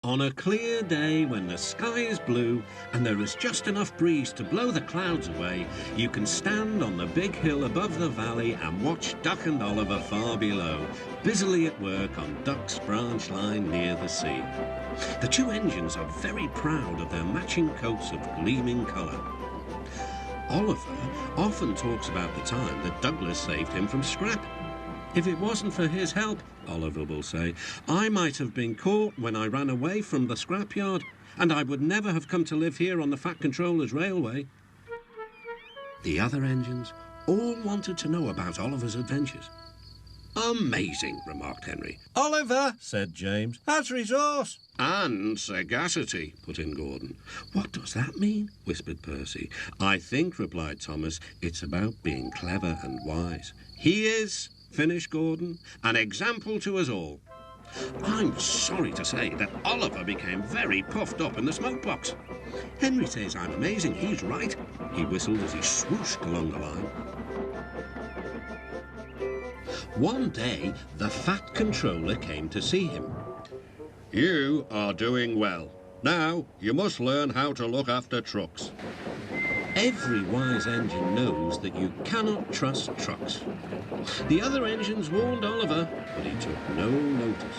On a clear day when the sky is blue and there is just enough breeze to blow the clouds away, you can stand on the big hill above the valley and watch Duck and Oliver far below, busily at work on Duck's branch line near the sea. The two engines are very proud of their matching coats of gleaming colour. Oliver often talks about the time that Douglas saved him from scrap. If it wasn't for his help, Oliver will say, I might have been caught when I ran away from the scrapyard, and I would never have come to live here on the Fat Controller's railway. The other engines all wanted to know about Oliver's adventures. Amazing, remarked Henry. Oliver, said James, that's Resource. And Sagacity, put in Gordon. What does that mean? Whispered Percy. I think, replied Thomas, it's about being clever and wise. He is, finished Gordon, an example to us all. I'm sorry to say that Oliver became very puffed up in the smoke box. Henry says I'm amazing. He's right. He whistled as he swooshed along the line. One day, the Fat Controller came to see him. You are doing well. Now, you must learn how to look after trucks. Every wise engine knows that you cannot trust trucks. The other engines warned Oliver, but he took no notice.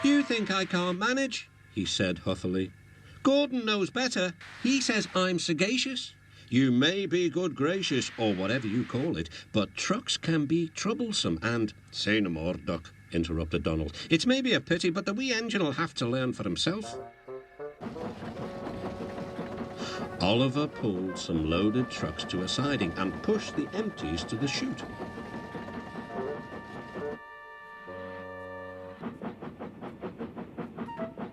You think I can't manage? He said huffily. Gordon knows better. He says I'm sagacious. You may be good gracious, or whatever you call it, but trucks can be troublesome and... Say no more, Duck, interrupted Donald. It's maybe a pity, but the wee engine will have to learn for himself. Oliver pulled some loaded trucks to a siding and pushed the empties to the chute.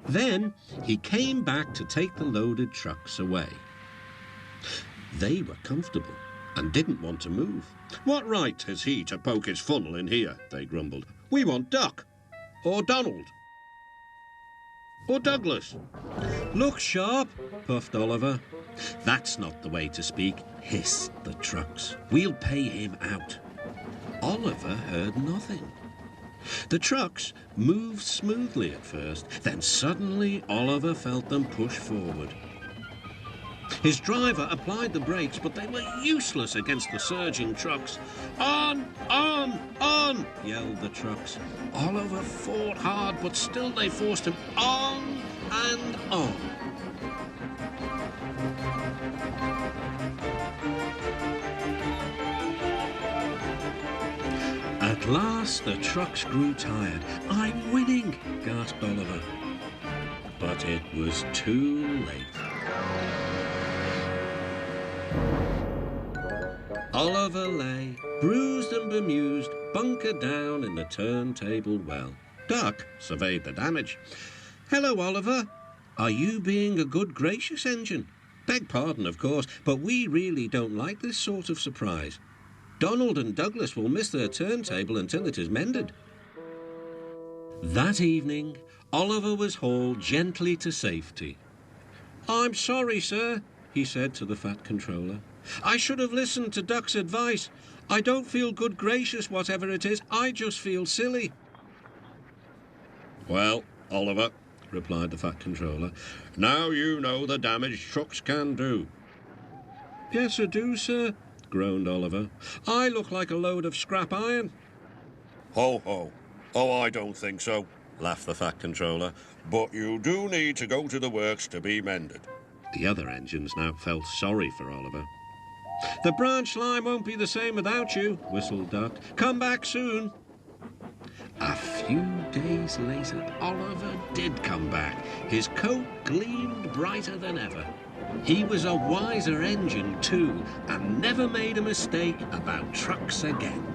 Then he came back to take the loaded trucks away. They were comfortable and didn't want to move. What right has he to poke his funnel in here? They grumbled. We want Duck, or Donald, or Douglas. Look sharp, puffed Oliver. That's not the way to speak, hissed the trucks. We'll pay him out. Oliver heard nothing. The trucks moved smoothly at first, then suddenly Oliver felt them push forward. His driver applied the brakes, but they were useless against the surging trucks. On, yelled the trucks. Oliver fought hard, but still they forced him on and on. At last the trucks grew tired. I'm winning, gasped Oliver. But it was too late. Oliver lay, bruised and bemused, bunkered down in the turntable well. Duck surveyed the damage. Hello, Oliver. Are you being a good, gracious engine? Beg pardon, of course, but we really don't like this sort of surprise. Donald and Douglas will miss their turntable until it is mended. That evening, Oliver was hauled gently to safety. I'm sorry, sir, he said to the Fat Controller. I should have listened to Duck's advice. I don't feel good gracious, whatever it is. I just feel silly. Well, Oliver, replied the Fat Controller, now you know the damage trucks can do. Yes, I do, sir, groaned Oliver. I look like a load of scrap iron. Ho, ho. Oh, I don't think so, laughed the Fat Controller. But you do need to go to the works to be mended. The other engines now felt sorry for Oliver. The branch line won't be the same without you, whistled Duck. Come back soon. A few days later, Oliver did come back. His coat gleamed brighter than ever. He was a wiser engine, too, and never made a mistake about trucks again.